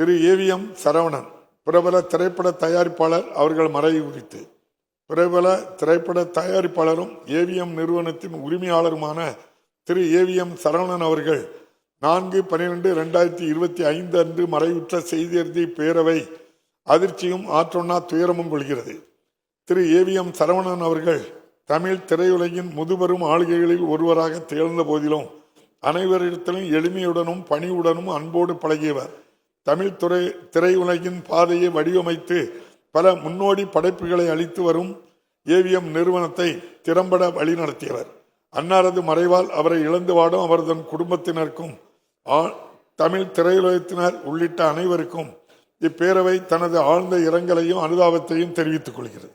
திரு AVM Saravanan பிரபல திரைப்பட தயாரிப்பாளர் அவர்கள் மறைவு குறித்து. பிரபல திரைப்பட தயாரிப்பாளரும் ஏவிஎம் நிறுவனத்தின் உரிமையாளருமான திரு ஏவிஎம் சரவணன் அவர்கள் 4/12/2025 அன்று மறைவுற்ற செய்தியறிதி பேரவை அதிர்ச்சியும் ஆற்றொன்னா துயரமும் கொள்கிறது. திரு ஏவிஎம் சரவணன் அவர்கள் தமிழ் திரையுலகின் முதுபெரும் ஆளுகைகளில் ஒருவராக திகழ்ந்த போதிலும் அனைவரிடத்திலும் எளிமையுடனும் பணிவுடனும் அன்போடு பழகியவர். தமிழ் திரையுலகின் பாதையை வடிவமைத்து பல முன்னோடி படைப்புகளை அளித்து வரும் ஏவிஎம் நிறுவனத்தை திறம்பட வழிநடத்தியவர். அன்னாரது மறைவால் அவரை இழந்து வாடும் அவரது குடும்பத்தினருக்கும் தமிழ் திரையுலகத்தினர் உள்ளிட்ட அனைவருக்கும் இப்பேரவை தனது ஆழ்ந்த இரங்கலையும் அனுதாபத்தையும் தெரிவித்துக் கொள்கிறது.